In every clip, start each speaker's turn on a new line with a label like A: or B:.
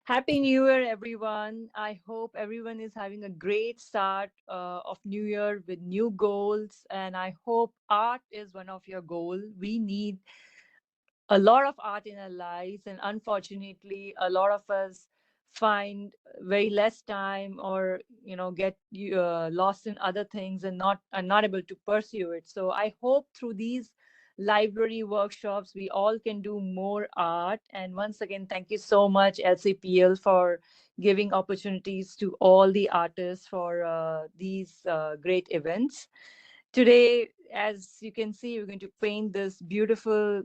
A: Happy New Year, everyone. I hope everyone is having a great start of New Year with new goals. And I hope art is one of your goals. We need a lot of art in our lives. And unfortunately, a lot of us find very less time or, get lost in other things and not are not able to pursue it. So I hope through these library workshops, we all can do more art. And once again, thank you so much, LCPL, for giving opportunities to all the artists for these great events. Today, as you can see, we're going to paint this beautiful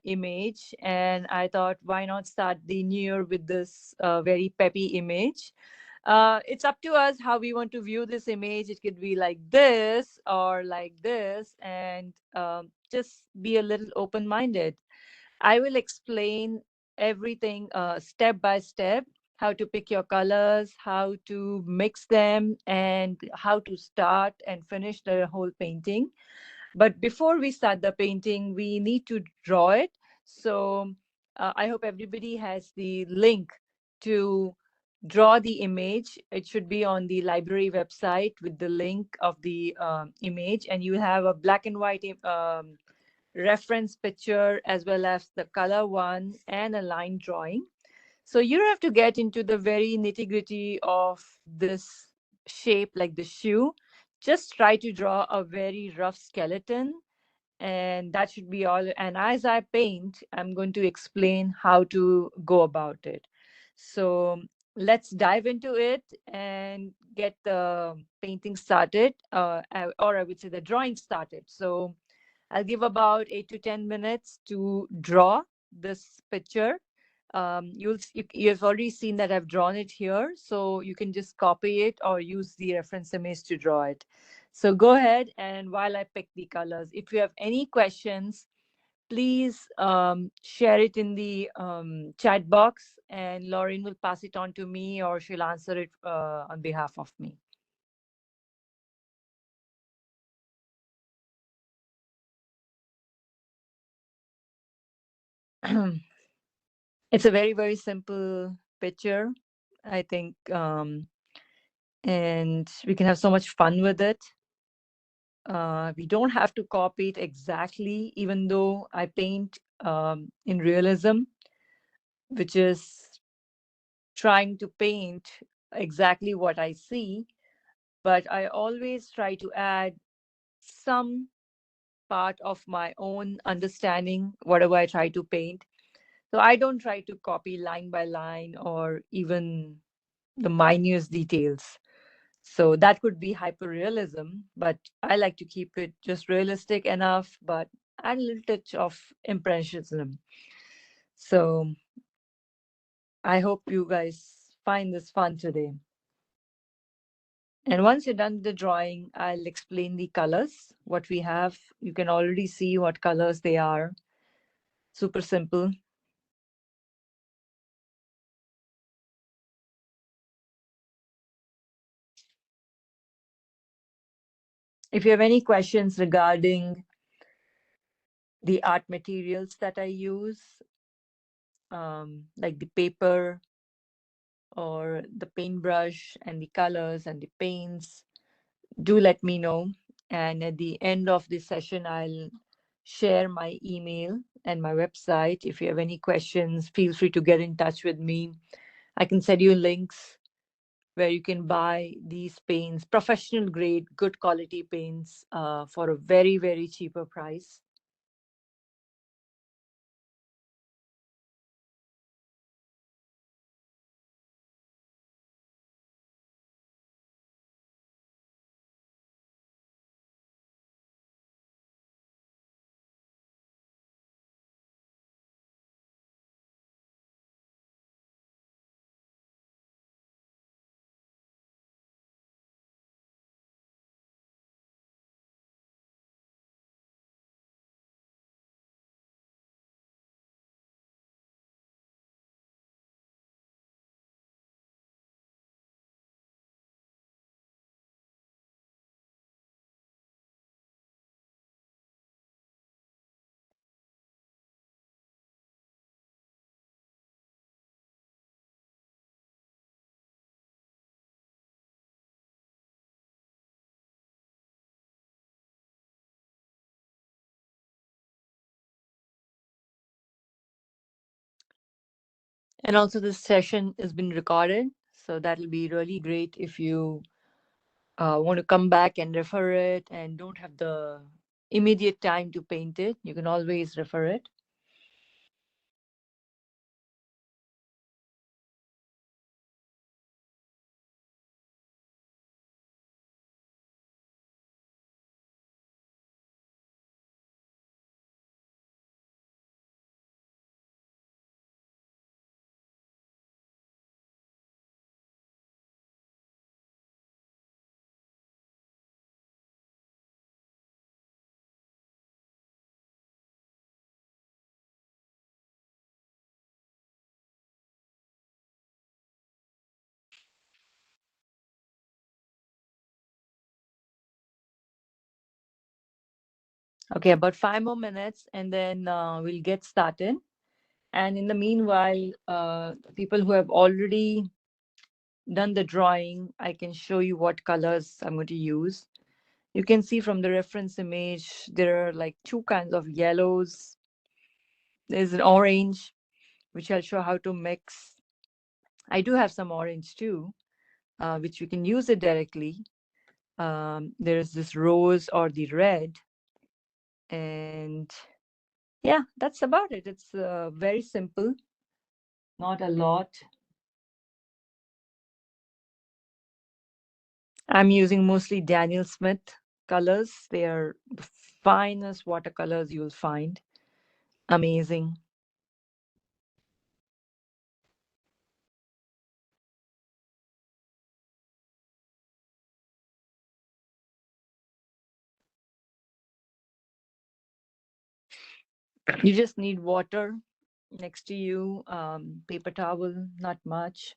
A: image. And I thought, why not start the new year with this very peppy image? It's up to us how we want to view this image. It could be like this or like this, and just be a little open minded. I will explain everything step by step, how to pick your colors, how to mix them, and how to start and finish the whole painting. But before we start the painting, we need to draw it. So I hope everybody has the link to draw the image. It should be on the library website with the link of the image, and you have a black and white reference picture as well as the color one and a line drawing. So you don't have to get into the very nitty gritty of this shape like the shoe. Just try to draw a very rough skeleton, and that should be all. And as I paint, I'm going to explain how to go about it. So let's dive into it and get the painting started, or I would say the drawing started. So I'll give about 8 to 10 minutes to draw this picture. You've already seen that I've drawn it here, so you can just copy it or use the reference image to draw it. So go ahead, and while I pick the colors, if you have any questions, please share it in the chat box, and Lauren will pass it on to me, or she'll answer it on behalf of me. It's a very, very simple picture, I think, and we can have so much fun with it. We don't have to copy it exactly, even though I paint in realism, which is trying to paint exactly what I see, but I always try to add some part of my own understanding, whatever I try to paint. So I don't try to copy line by line or even the minute details. So that could be hyperrealism, but I like to keep it just realistic enough, but add a little touch of impressionism. So I hope you guys find this fun today. And once you're done with the drawing, I'll explain the colors, what we have. You can already see what colors they are. Super simple. If you have any questions regarding the art materials that I use, like the paper or the paintbrush and the colors and the paints, do let me know. And at the end of this session, I'll share my email and my website. If you have any questions, feel free to get in touch with me. I can send you links where you can buy these paints, professional grade, good quality paints, for a very, very cheaper price. And also, this session has been recorded, so that'll be really great if you want to come back and refer it and don't have the immediate time to paint it. You can always refer it. Okay, about 5 more minutes, and then we'll get started. And in the meanwhile, people who have already done the drawing, I can show you what colors I'm going to use. You can see from the reference image, there are like two kinds of yellows. There's an orange, which I'll show how to mix. I do have some orange too, which we can use it directly. There's this rose or the red. And yeah, that's about it. It's very simple, not a lot. I'm using mostly Daniel Smith colors. They are the finest watercolors you'll find. Amazing. You just need water next to you, paper towel, not much.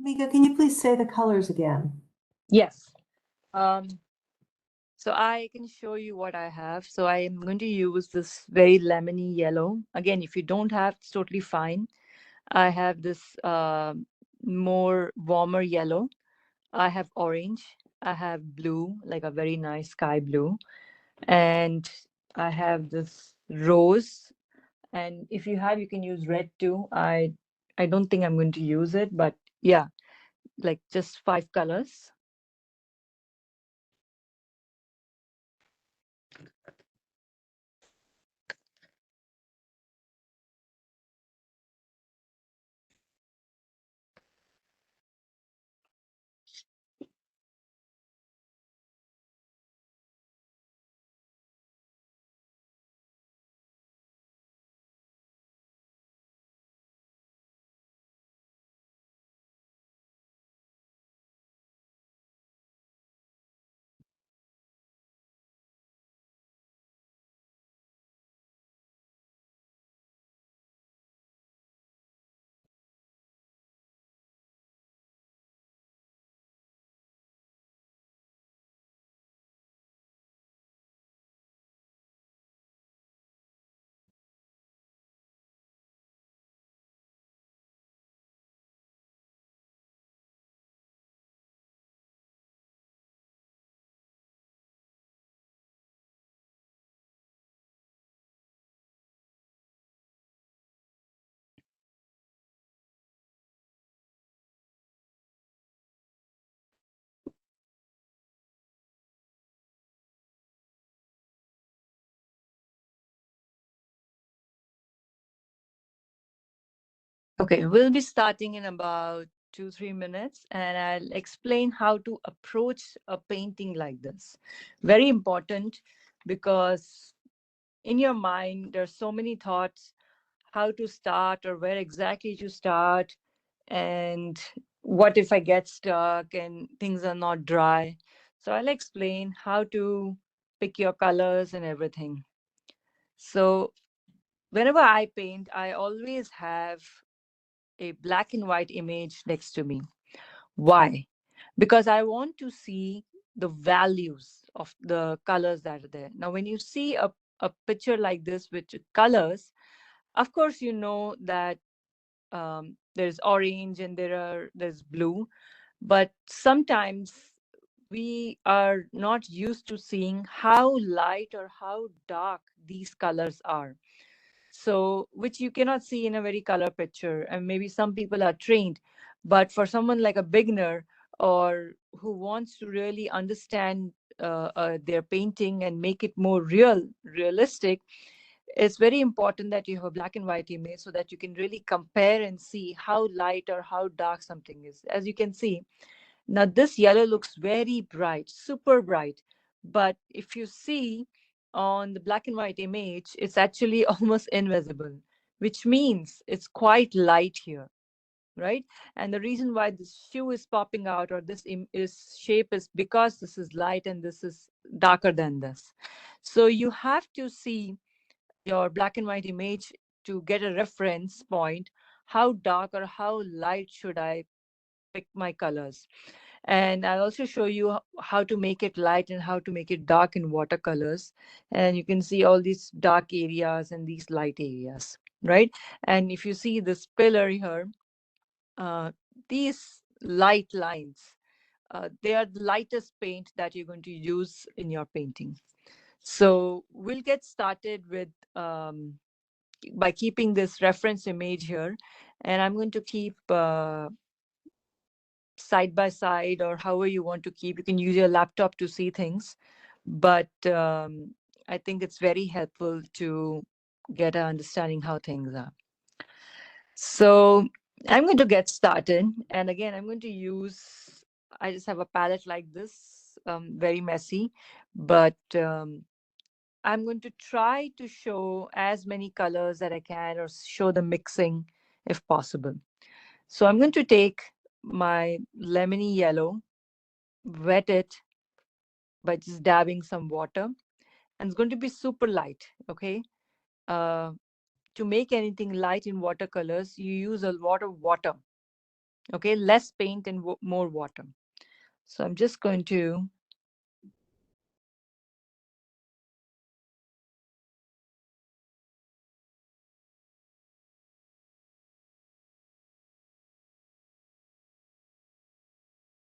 B: Megha, can you please say the colors again?
A: Yes. Um, so I can show you what I have. So I am going to use this very lemony yellow. Again, if you don't have, it's totally fine. I have this more warmer yellow. I have orange. I have blue, like a very nice sky blue. And I have this rose. And if you have, you can use red too. I don't think I'm going to use it, but yeah, like just 5 colors. Okay, we'll be starting in about 2, 3 minutes, and I'll explain how to approach a painting like this. Very important because in your mind, there's so many thoughts how to start or where exactly to start, and what if I get stuck and things are not dry. So I'll explain how to pick your colors and everything. So whenever I paint, I always have a black and white image next to me. Why? Because I want to see the values of the colors that are there. Now, when you see a picture like this with colors, of course, you know that there's orange and there's blue, but sometimes we are not used to seeing how light or how dark these colors are, so which you cannot see in a very color picture. And maybe some people are trained, but for someone like a beginner or who wants to really understand their painting and make it more realistic, it's very important that you have a black and white image so that you can really compare and see how light or how dark something is. As you can see, now this yellow looks very bright, super bright. But if you see on the black and white image, it's actually almost invisible, which means it's quite light here, right? And the reason why this shoe is popping out or this is shape is because this is light and this is darker than this. So you have to see your black and white image to get a reference point. How dark or how light should I pick my colors? And I'll also show you how to make it light and how to make it dark in watercolors. And you can see all these dark areas and these light areas, right? And if you see this pillar here, uh, these light lines, they are the lightest paint that you're going to use in your painting. So we'll get started with by keeping this reference image here, and I'm going to keep side by side or however you want to keep. You can use your laptop to see things, but I think it's very helpful to get an understanding how things are. So I'm going to get started, and again I'm going to use, I just have a palette like this, very messy, but I'm going to try to show as many colors that I can or show the mixing if possible. So I'm going to take my lemony yellow, wet it by just dabbing some water, and it's going to be super light. Okay. Uh, to make anything light in watercolors, you use a lot of water. Okay. Less paint and more water. So I'm just going to,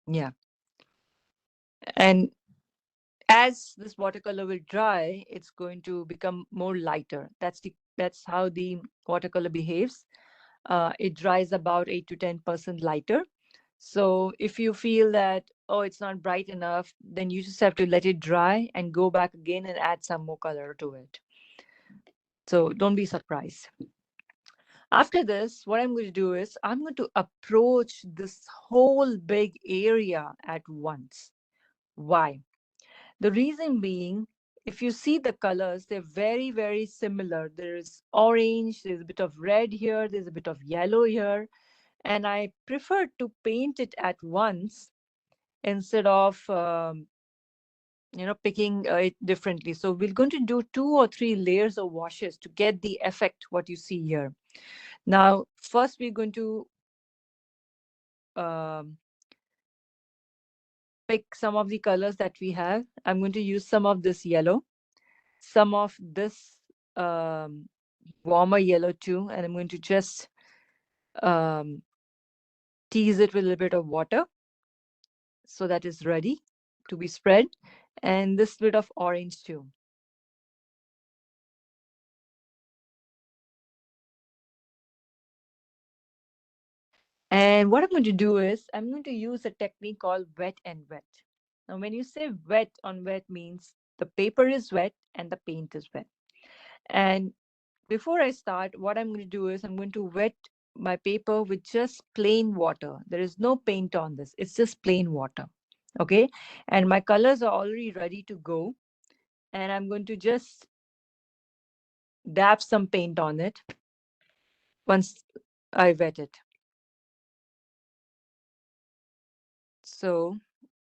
A: yeah. And as this watercolor will dry, it's going to become more lighter. That's how the watercolor behaves. It dries about 8 to 10% lighter. So if you feel that, oh, it's not bright enough, then you just have to let it dry and go back again and add some more color to it. So don't be surprised. After this, what I'm going to do is I'm going to approach this whole big area at once. Why? The reason being, if you see the colors, they're very, very similar. There's orange, there's a bit of red here, there's a bit of yellow here. And I prefer to paint it at once instead of, picking it differently. So we're going to do 2 or 3 layers of washes to get the effect, what you see here. Now, first we're going to um, pick some of the colors that we have. I'm going to use some of this yellow, some of this um, warmer yellow too, and I'm going to just um, tease it with a little bit of water so that it's ready to be spread, and this bit of orange too. And what I'm going to do is I'm going to use a technique called wet and wet. Now, when you say wet on wet means the paper is wet and the paint is wet. And before I start, what I'm going to do is I'm going to wet my paper with just plain water. There is no paint on this. It's just plain water. Okay. And my colors are already ready to go. And I'm going to just dab some paint on it once I wet it. So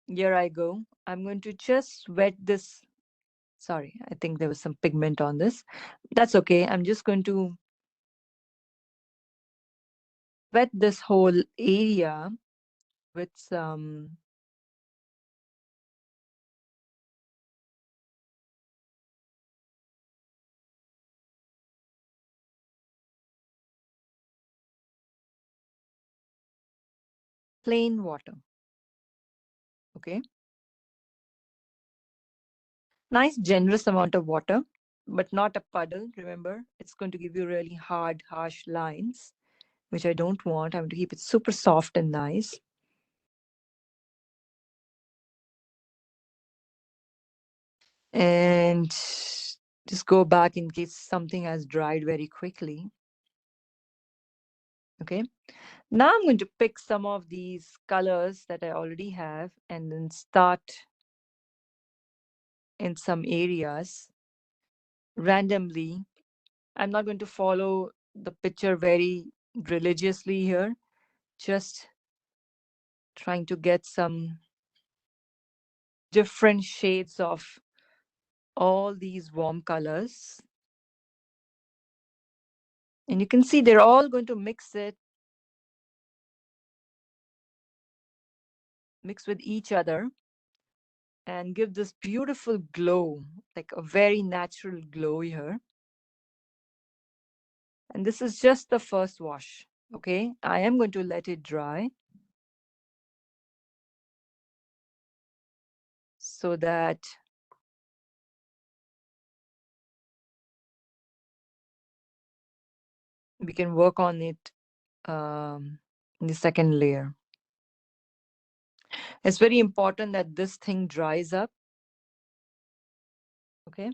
A: here I go. I'm going to just wet this. Sorry, I think there was some pigment on this. That's okay. I'm just going to wet this whole area with some plain water. Okay. Nice, generous amount of water, but not a puddle. Remember, it's going to give you really hard, harsh lines, which I don't want. I want to keep it super soft and nice. And just go back in case something has dried very quickly. Okay. Now I'm going to pick some of these colors that I already have and then start in some areas randomly. I'm not going to follow the picture very religiously here, just trying to get some different shades of all these warm colors. And you can see they're all going to mix with each other and give this beautiful glow, like a very natural glow here. And this is just the first wash. Okay, I am going to let it dry so that we can work on it in the second layer. It's very important that this thing dries up. Okay.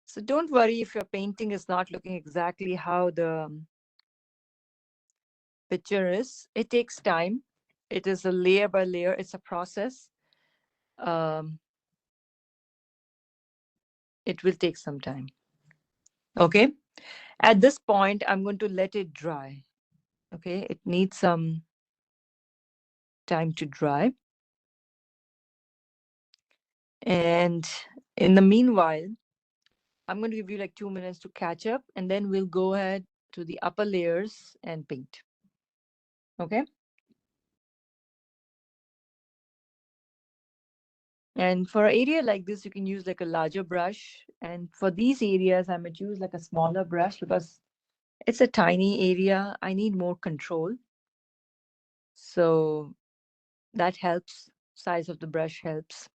A: So don't worry if your painting is not looking exactly how the picture is. It takes time. It is a layer by layer. It's a process. Um, it will take some time. Okay. At this point, I'm going to let it dry. Okay. It needs some time to dry. And in the meanwhile, I'm going to give you like 2 minutes to catch up, and then we'll go ahead to the upper layers and paint. Okay. And for an area like this, you can use like a larger brush. And for these areas, I might use like a smaller brush because it's a tiny area. I need more control. So that helps. Size of the brush helps.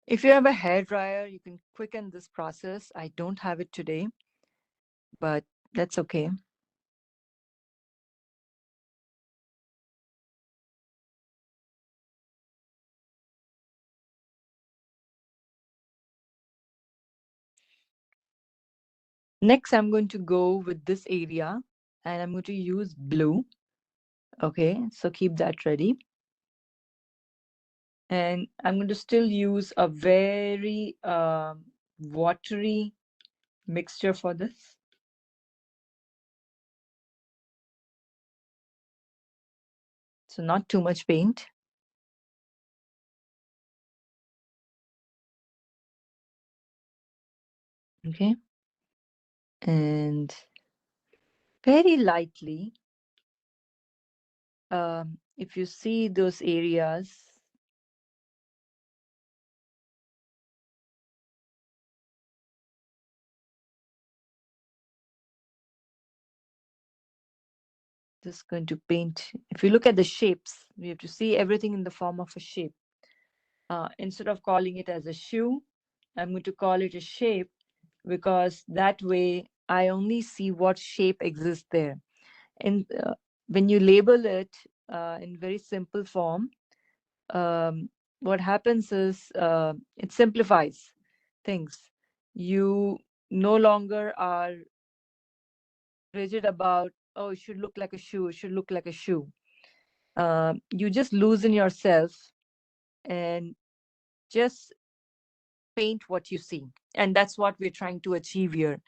A: If you have a hair dryer, you can quicken this process. I don't have it today, but that's okay. Next, I'm going to go with this area and I'm going to use blue. Okay, so keep that ready. And I'm going to still use a very watery mixture for this. So not too much paint. Okay. And very lightly, if you see those areas Just going to paint. If you look at the shapes, we have to see everything in the form of a shape. Instead of calling it as a shoe, I'm going to call it a shape, because that way I only see what shape exists there. And when you label it in very simple form, um, what happens is it simplifies things. You no longer are rigid about, oh, it should look like a shoe, it should look like a shoe. You just loosen yourself and just paint what you see. And that's what we're trying to achieve here.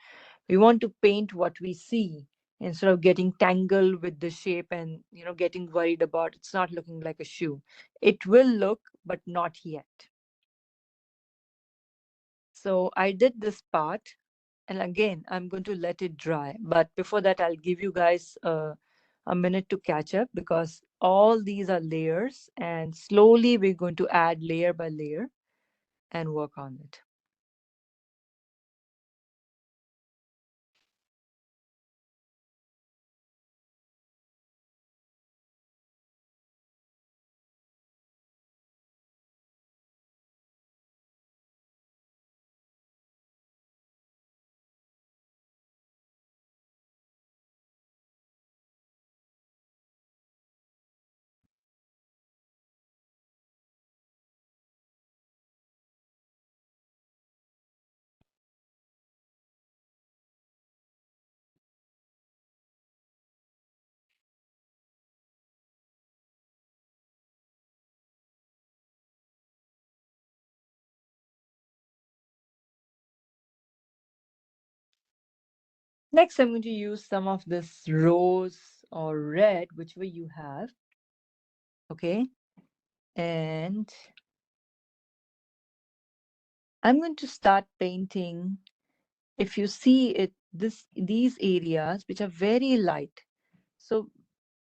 A: We want to paint what we see instead of getting tangled with the shape and getting worried about it's not looking like a shoe. It will look, but not yet. So I did this part, and again I'm going to let it dry. But before that, I'll give you guys a minute to catch up, because all these are layers, and slowly we're going to add layer by layer and work on it. Next, I'm going to use some of this rose or red, whichever you have. Okay. And I'm going to start painting. If you see it, these areas which are very light. So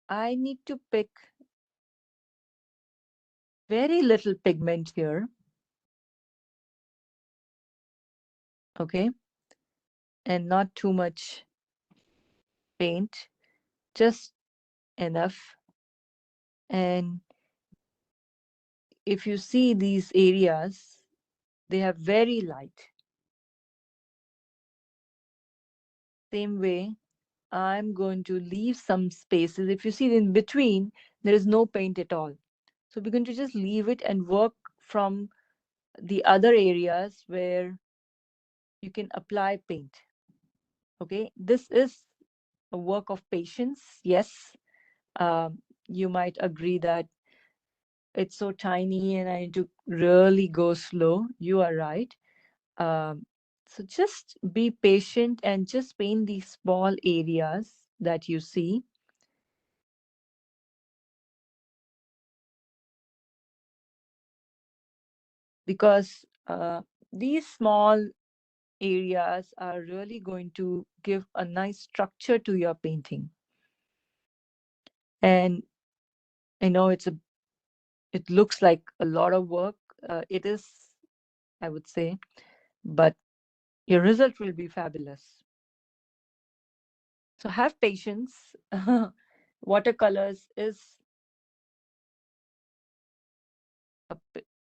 A: I need to pick very little pigment here. Okay. And not too much paint, just enough. And if you see these areas, they are very light. Same way, I'm going to leave some spaces. If you see in between, there is no paint at all. So we're going to just leave it and work from the other areas where you can apply paint. Okay, this is a work of patience. Yes, you might agree that it's so tiny and I need to really go slow. You are right. Um, so just be patient and just paint these small areas that you see. Because these small areas are really going to give a nice structure to your painting. And I know it looks like a lot of work. It is, I would say, but your result will be fabulous. So have patience. Watercolors is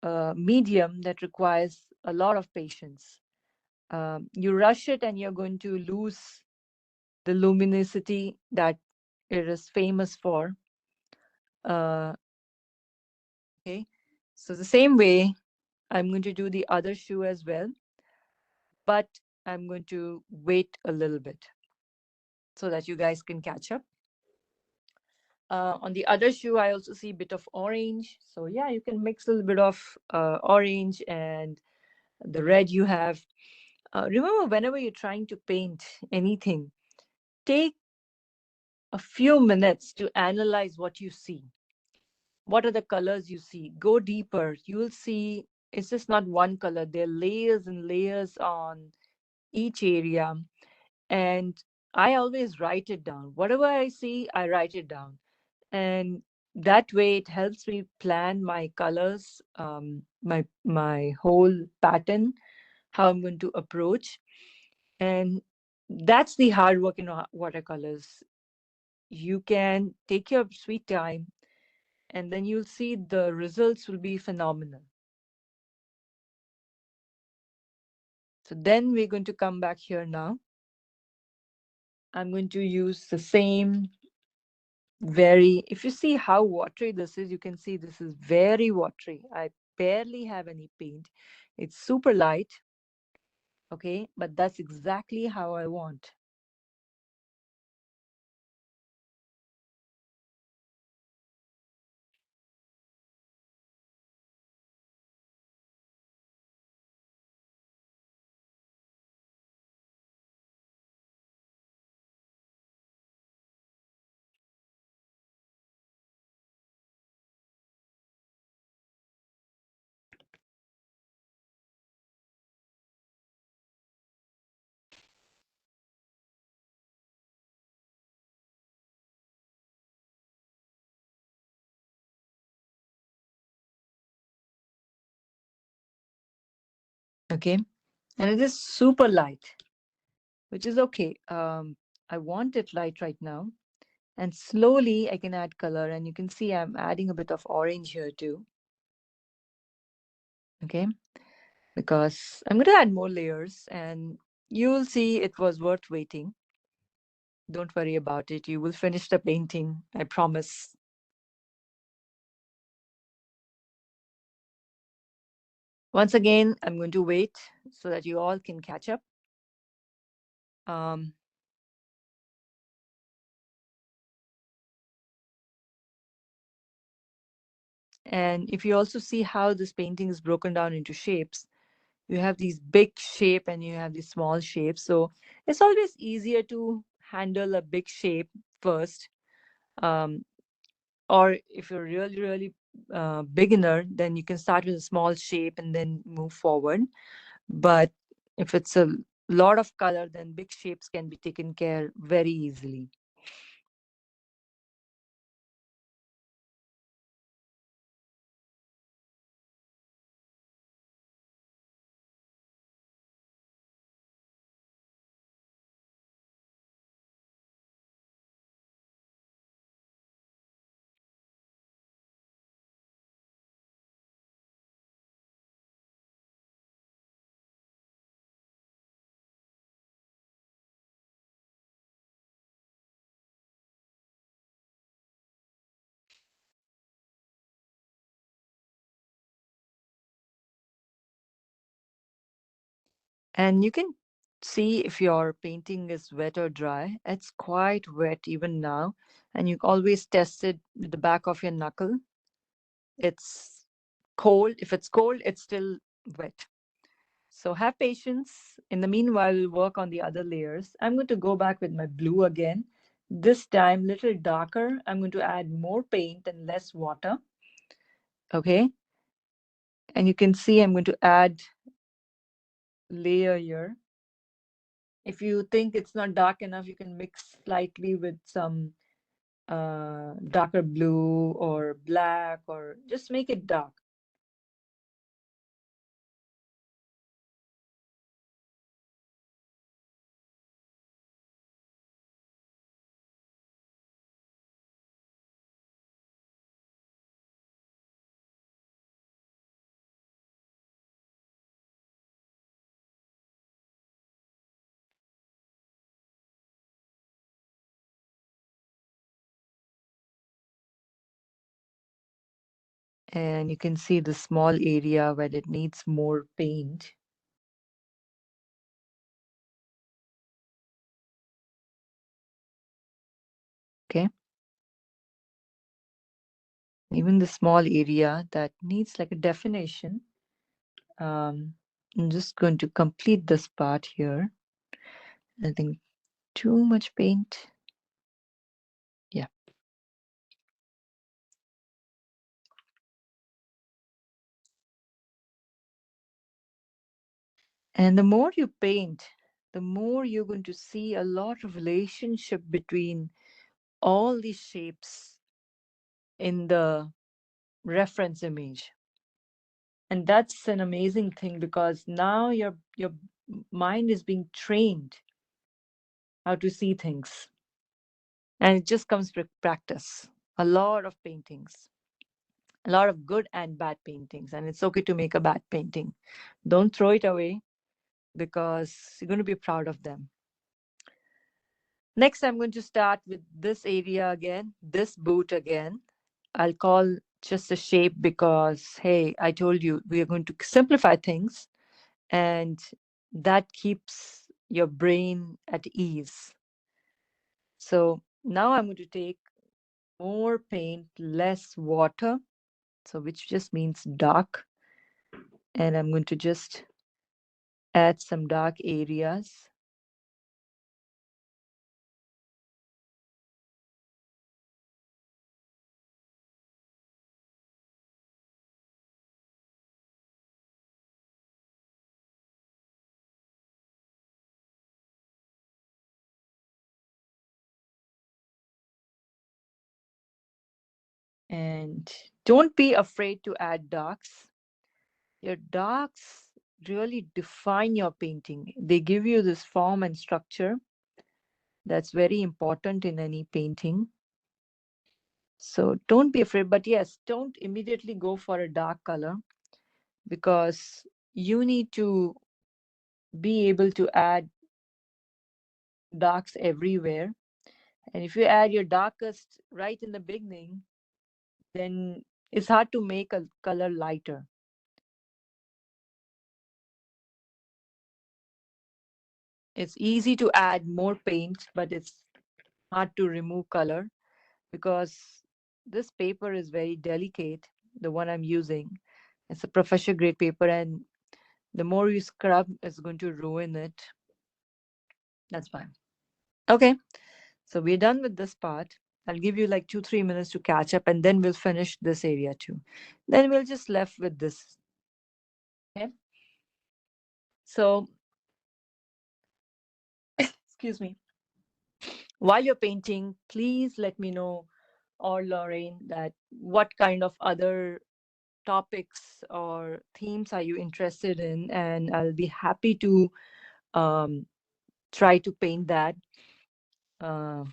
A: a medium that requires a lot of patience. You rush it and you're going to lose the luminosity that it is famous for. Okay, so the same way, I'm going to do the other shoe as well, but I'm going to wait a little bit so that you guys can catch up. On the other shoe, I also see a bit of orange. So yeah, you can mix a little bit of orange and the red you have. Remember, whenever you're trying to paint anything, take a few minutes to analyze what you see. What are the colors you see? Go deeper. You'll see it's just not one color. There are layers and layers on each area. And I always write it down. Whatever I see, I write it down. And that way it helps me plan my colors, my whole pattern, how I'm going to approach. And that's the hard work in watercolors. You can take your sweet time, and then you'll see the results will be phenomenal. So then we're going to come back here now. I'm going to use the same very, if you see how watery this is, you can see this is very watery. I barely have any paint. It's super light, okay? But that's exactly how I want. Okay? And it is super light, which is okay. I want it light right now. And slowly I can add color, and you can see I'm adding a bit of orange here too. Okay? Because I'm going to add more layers, and you'll see it was worth waiting. Don't worry about it. You will finish the painting, I promise. Once again, I'm going to wait so that you all can catch up. Um, and if you also see how this painting is broken down into shapes, you have these big shape and you have these small shapes. So it's always easier to handle a big shape first. Um, or if you're really, really beginner, then you can start with a small shape and then move forward. But if it's a lot of color, then big shapes can be taken care very easily. And you can see if your painting is wet or dry. It's quite wet even now. And you always test it with the back of your knuckle. It's cold. If it's cold, it's still wet. So have patience. In the meanwhile, we'll work on the other layers. I'm going to go back with my blue again. This time, little darker. I'm going to add more paint and less water. Okay. And you can see I'm going to add layer here. If you think it's not dark enough, you can mix slightly with some darker blue or black, or just make it dark. And you can see the small area where it needs more paint. Okay. Even the small area that needs like a definition. I'm just going to complete this part here. I think too much paint. Yeah. And the more you paint, the more you're going to see a lot of relationship between all these shapes in the reference image. And that's an amazing thing, because now your mind is being trained how to see things. And it just comes with practice. A lot of paintings, a lot of good and bad paintings. And it's okay to make a bad painting. Don't throw it away because you're going to be proud of them. Next, I'm going to start with this area again, this boot again. I'll call just a shape because, hey, I told you we are going to simplify things, and that keeps your brain at ease. So now I'm going to take more paint, less water, so which just means dark. And I'm going to just add some dark areas. And don't be afraid to add darks. Your darks really define your painting. They give you this form and structure that's very important in any painting. So don't be afraid. But yes, don't immediately go for a dark color because you need to be able to add darks everywhere. And if you add your darkest right in the beginning, then it's hard to make a color lighter. It's easy to add more paint, but it's hard to remove color because this paper is very delicate, the one I'm using. It's a professional grade paper, and the more you scrub, it's going to ruin it. That's fine. Okay, so we're done with this part. I'll give you like 2, 3 minutes to catch up, and then we'll finish this area too. Then we'll just left with this. Okay. So, excuse me. While you're painting, please let me know, or Lorraine, that what kind of other topics or themes are you interested in, and I'll be happy to um, try to paint that uh,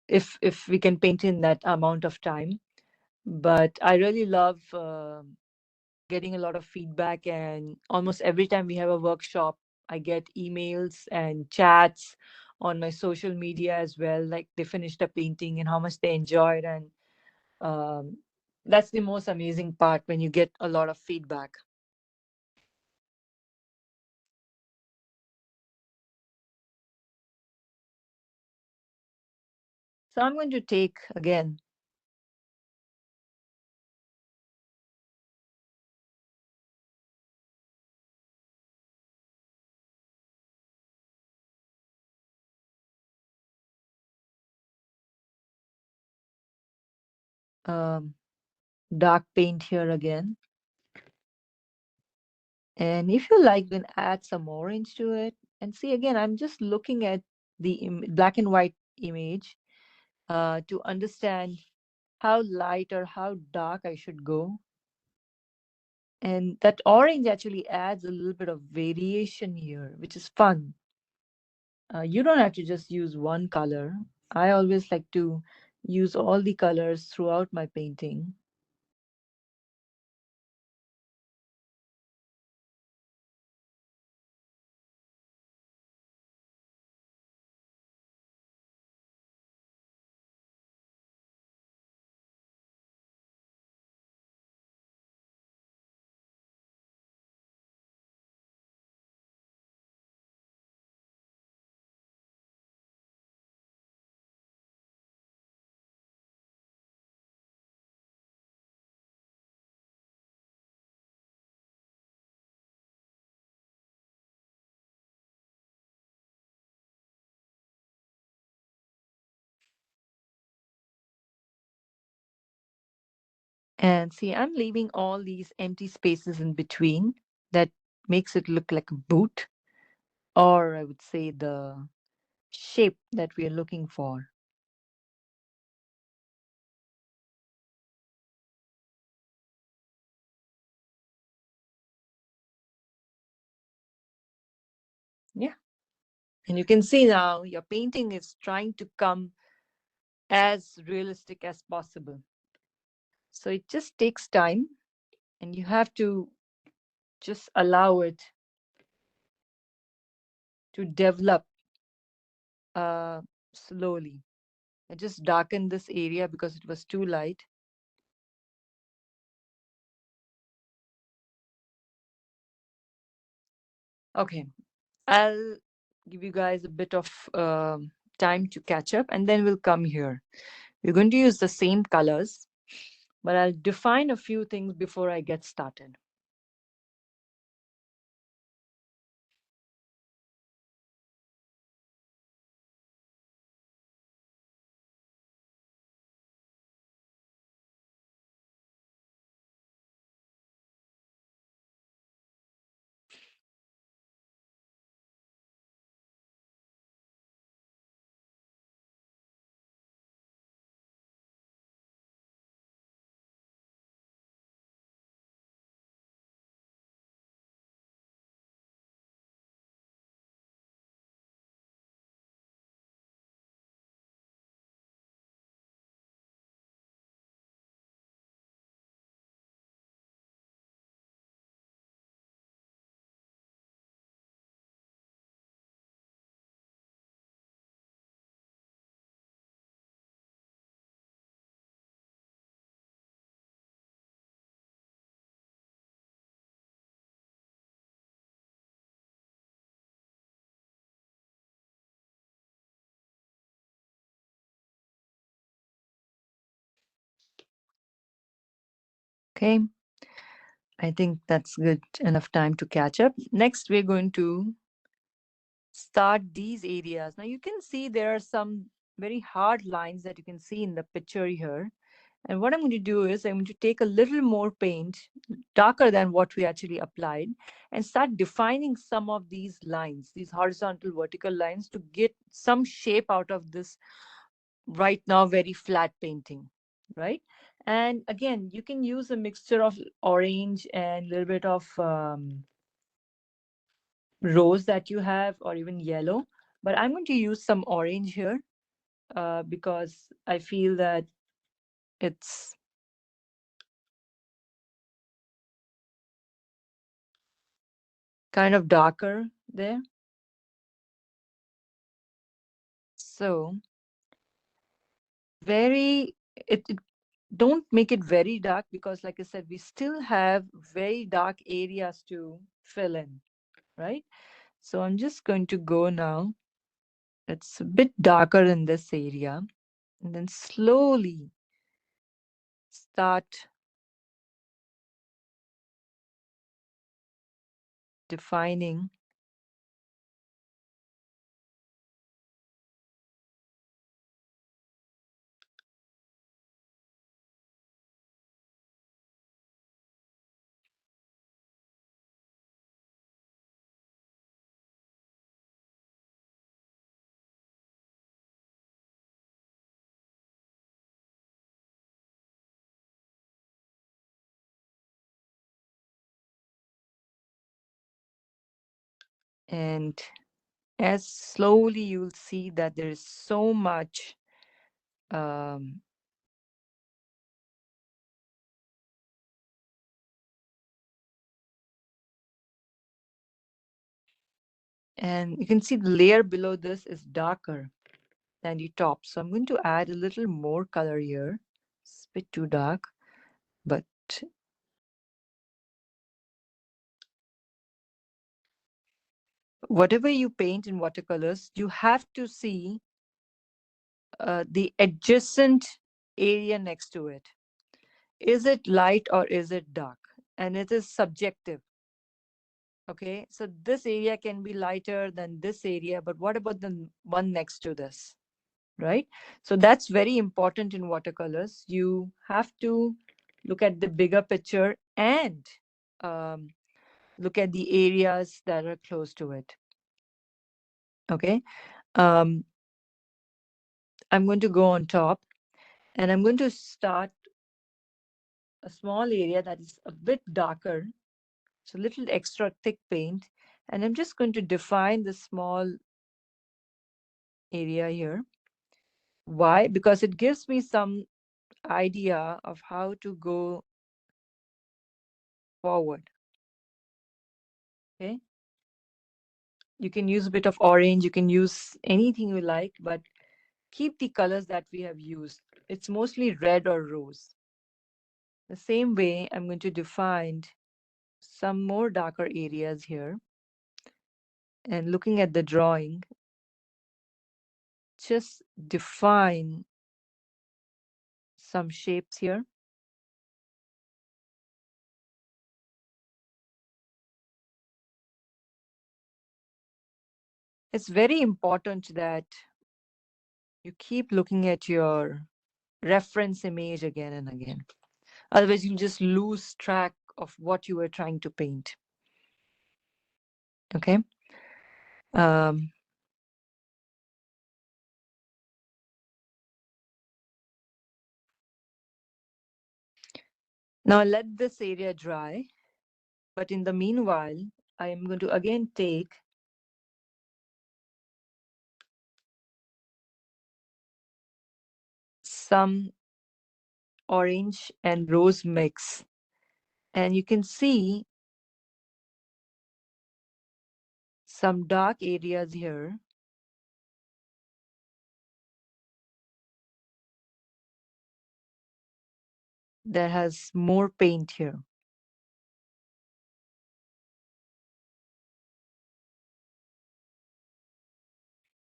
A: if we can paint in that amount of time. But I really love getting a lot of feedback, and almost every time we have a workshop, I get emails and chats on my social media as well, like they finished a painting and how much they enjoyed. And um, that's the most amazing part, when you get a lot of feedback. So I'm going to take again um, dark paint here again. And if you like, then add some orange to it. And see, again, I'm just looking at the black and white image to understand how light or how dark I should go. And that orange actually adds a little bit of variation here, which is fun. You don't have to just use one color. I always like to use all the colors throughout my painting. And see, I'm leaving all these empty spaces in between that makes it look like a boot, or I would say the shape that we are looking for. Yeah. And you can see now your painting is trying to come as realistic as possible. So it just takes time, and you have to just allow it to develop uh, slowly. I just darkened this area because it was too light. Okay, I'll give you guys a bit of time to catch up, and then we'll come here. We're going to use the same colors, but I'll define a few things before I get started. Okay, I think that's good enough time to catch up. Next, we're going to start these areas. Now, you can see there are some very hard lines that you can see in the picture here. And what I'm going to do is I'm going to take a little more paint, darker than what we actually applied, and start defining some of these lines, these horizontal, vertical lines, to get some shape out of this right now very flat painting, right? And again, you can use a mixture of orange and a little bit of rose that you have, or even yellow. But I'm going to use some orange here because I feel that it's kind of darker there. So very, it don't make it very dark, because like I said, we still have very dark areas to fill in, right? So I'm just going to go now. It's a bit darker in this area, and then slowly start defining. And as slowly you'll see that there is so much um, and you can see the layer below this is darker than the top. So I'm going to add a little more color here. It's a bit too dark, but whatever you paint in watercolors, you have to see the adjacent area next to it. Is it light or is it dark? And it is subjective. Okay, so this area can be lighter than this area, but what about the one next to this? Right? So that's very important in watercolors. You have to look at the bigger picture and um, look at the areas that are close to it. Okay. Um, I'm going to go on top, and I'm going to start a small area that is a bit darker. So a little extra thick paint. And I'm just going to define the small area here. Why? Because it gives me some idea of how to go forward. Okay. You can use a bit of orange, you can use anything you like, but keep the colors that we have used. It's mostly red or rose. The same way, I'm going to define some more darker areas here. And looking at the drawing, just define some shapes here. It's very important that you keep looking at your reference image again and again. Otherwise, you'll just lose track of what you were trying to paint. Okay. Um, Now let this area dry. But in the meanwhile, I am going to again take some orange and rose mix. And you can see some dark areas here that has more paint here.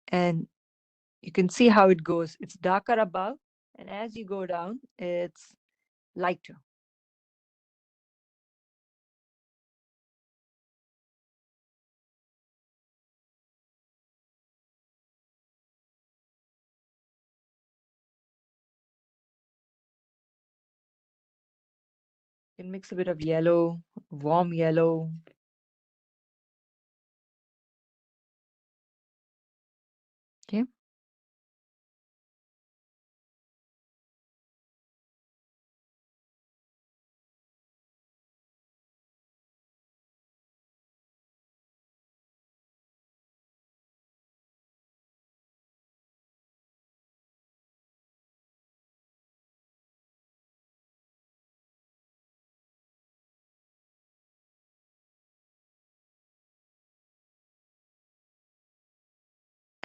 A: And you can see how it goes. It's darker above, and as you go down, it's lighter. You can mix a bit of yellow, warm yellow. Okay.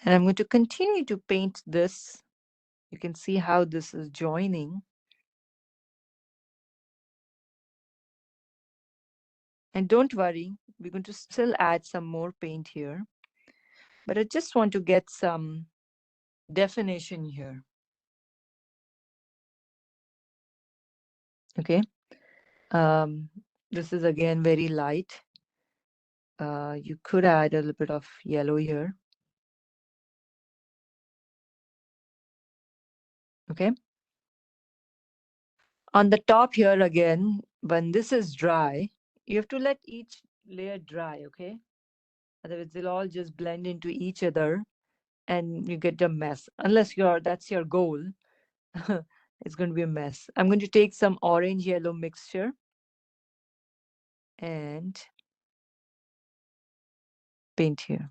A: And I'm going to continue to paint this. You can see how this is joining. And don't worry, we're going to still add some more paint here. But I just want to get some definition here. Okay. Um, this is again very light. You could add a little bit of yellow here. Okay. On the top here again, when this is dry, you have to let each layer dry. Okay. Otherwise, they'll all just blend into each other and you get a mess. Unless that's your goal, it's going to be a mess. I'm going to take some orange yellow mixture and paint here.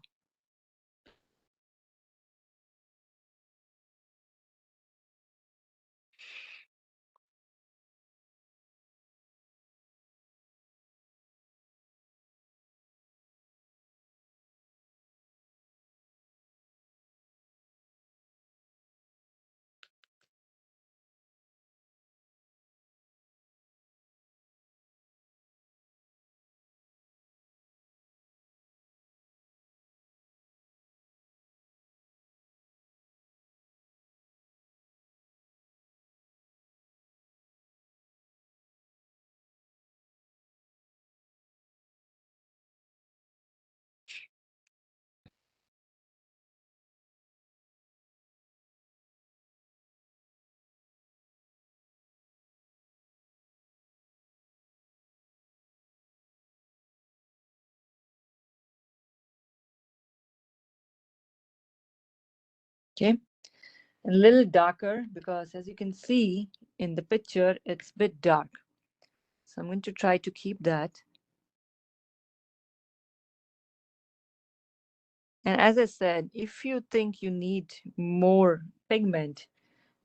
A: Okay. A little darker because as you can see in the picture, it's a bit dark. So I'm going to try to keep that. And as I said, if you think you need more pigment.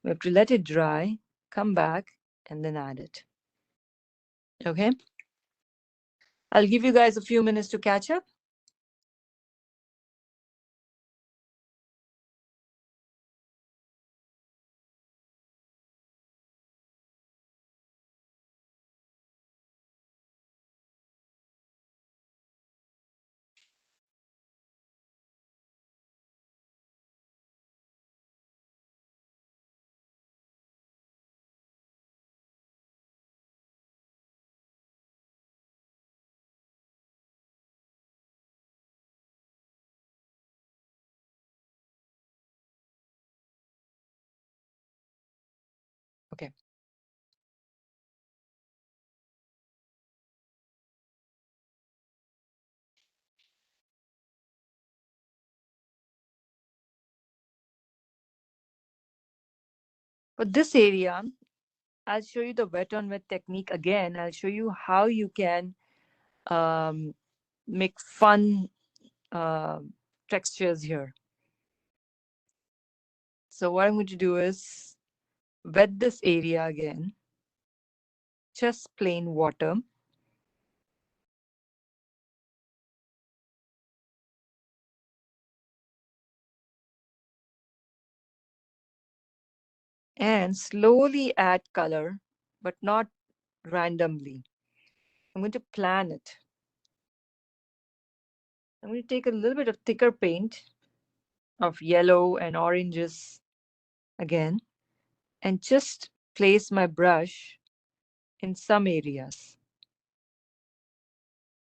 A: We have to let it dry, come back, and then add it. Okay? I'll give you guys a few minutes to catch up. Okay. For this area, I'll show you the wet on wet technique again. I'll show you how you can um, make fun uh, textures here. So what I'm going to do is wet this area again, just plain water. And slowly add color, but not randomly. I'm going to plan it. I'm going to take a little bit of thicker paint of yellow and oranges again, and just place my brush in some areas.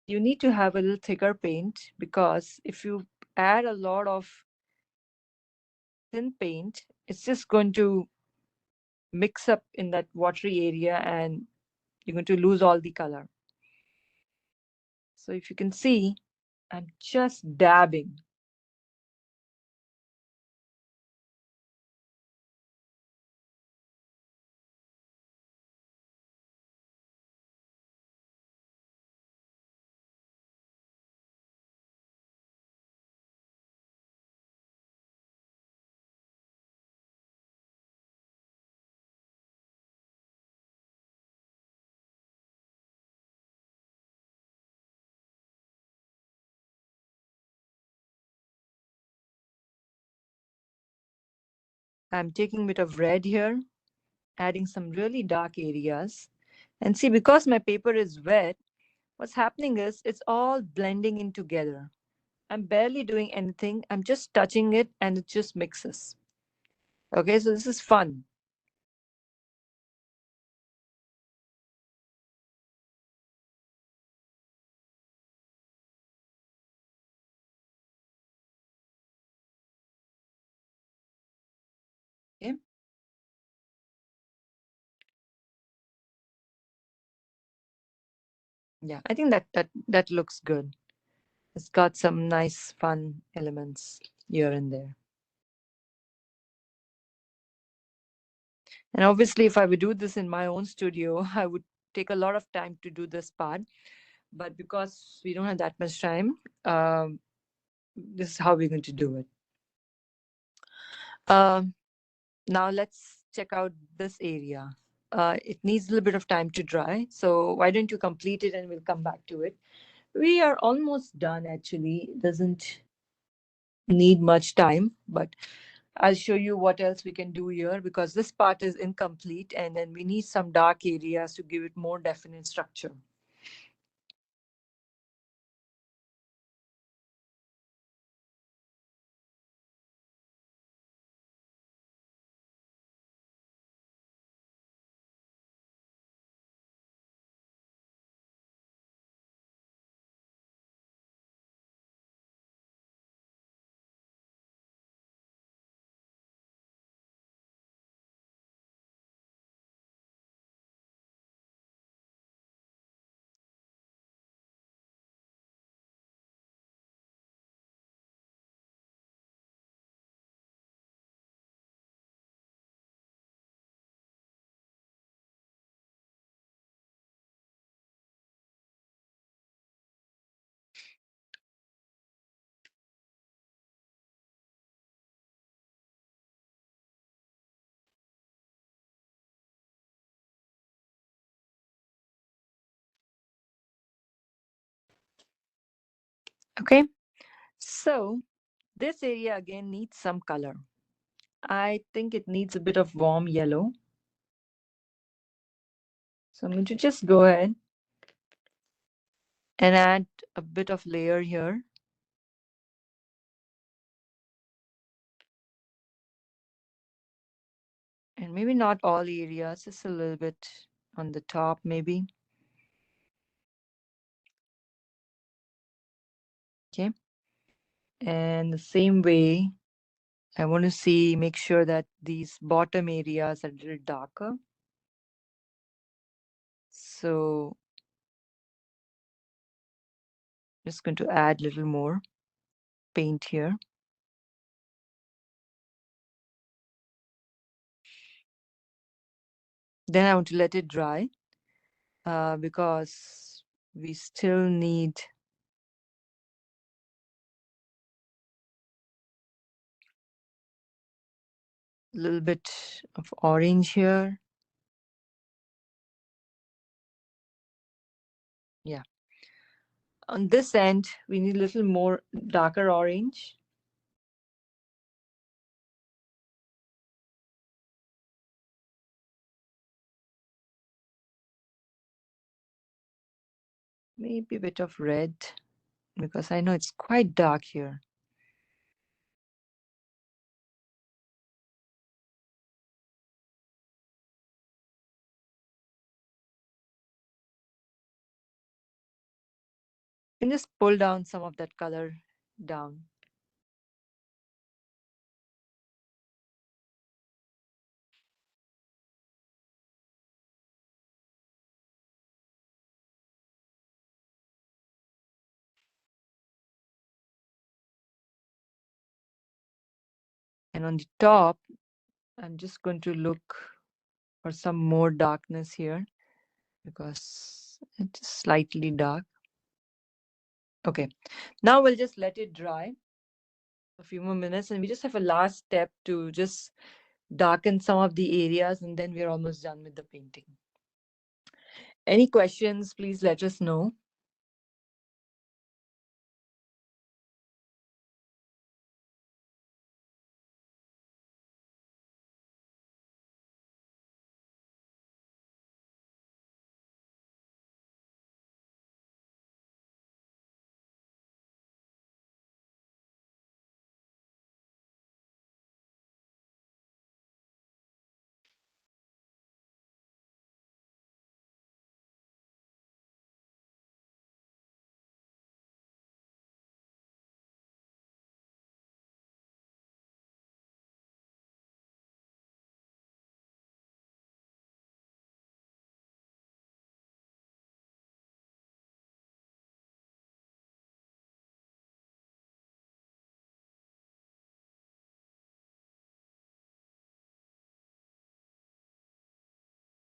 A: You need to have a little thicker paint because if you add a lot of thin paint, it's just going to mix up in that watery area and you're going to lose all the color. So if you can see, I'm just dabbing. I'm taking a bit of red here, adding some really dark areas. And see, because my paper is wet, what's happening is it's all blending in together. I'm barely doing anything. I'm just touching it and it just mixes. Okay, so this is fun. Okay. Yeah, I think that looks good. It's got some nice fun elements here and there. And obviously, if I would do this in my own studio, I would take a lot of time to do this part. But because we don't have that much time, this is how we're going to do it. Um, Now let's check out this area. It needs a little bit of time to dry. So why don't you complete it and we'll come back to it. We are almost done actually. It doesn't need much time, but I'll show you what else we can do here because this part is incomplete and then we need some dark areas to give it more definite structure. Okay, so this area again needs some color. I think it needs a bit of warm yellow. So I'm going to just go ahead and add a bit of layer here. And maybe not all areas, just a little bit on the top, maybe. Okay. And the same way, I want to see, make sure that these bottom areas are a little darker. So just going to add a little more paint here. Then I want to let it dry because we still need a little bit of orange here. Yeah. On this end, we need a little more darker orange. Maybe a bit of red because I know it's quite dark here. You can just pull down some of that color down. And on the top, I'm just going to look for some more darkness here because it's slightly dark. Okay, now we'll just let it dry a few more minutes and we just have a last step to just darken some of the areas and then we're almost done with the painting. Any questions, please let us know.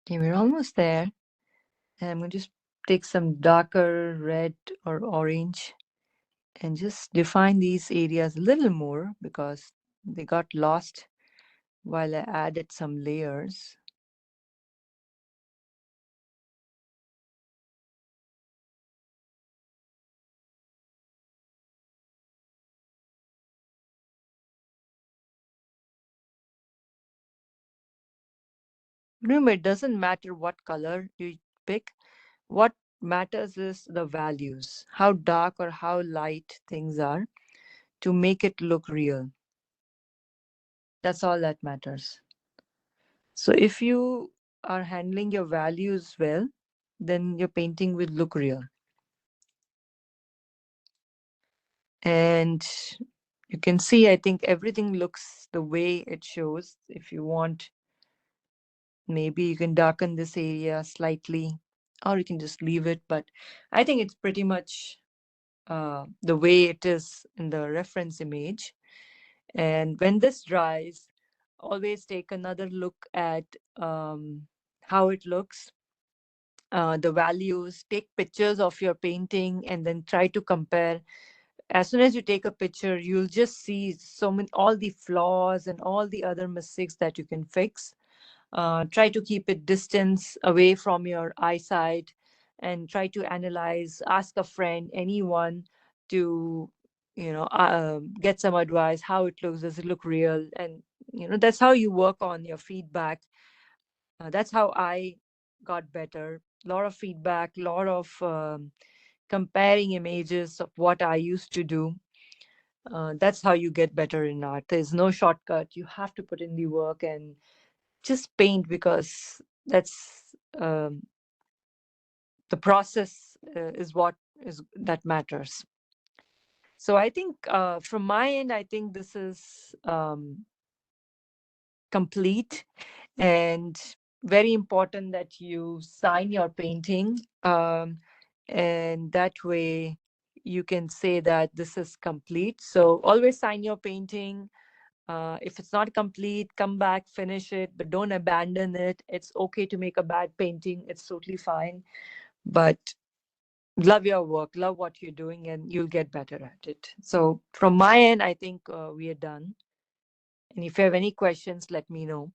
A: Okay, we're almost there. And I'm going to just take some darker red or orange and just define these areas a little more because they got lost while I added some layers. Remember, it doesn't matter what color you pick. What matters is the values, how dark or how light things are to make it look real. That's all that matters. So if you are handling your values well, then your painting will look real. And you can see, I think everything looks the way it shows. If you want, maybe you can darken this area slightly, or you can just leave it. But I think it's pretty much the way it is in the reference image. And when this dries, always take another look at how it looks, the values, take pictures of your painting, and then try to compare. As soon as you take a picture, you'll just see so many, all the flaws and all the other mistakes that you can fix. Try to keep it distance away from your eyesight and try to analyze, ask a friend, anyone to, get some advice. How it looks? Does it look real? And that's how you work on your feedback. That's how I got better. A lot of feedback, a lot of comparing images of what I used to do. That's how you get better in art. There's no shortcut. You have to put in the work and just paint, because that's the process is what is that matters. So I think from my end, I think this is complete, and very important that you sign your painting, and that way you can say that this is complete. So always sign your painting. If it's not complete, come back, finish it, but don't abandon it. It's okay to make a bad painting, it's totally fine. But love your work, love what you're doing, and you'll get better at it. So from my end, I think we are done. And if you have any questions, let me know.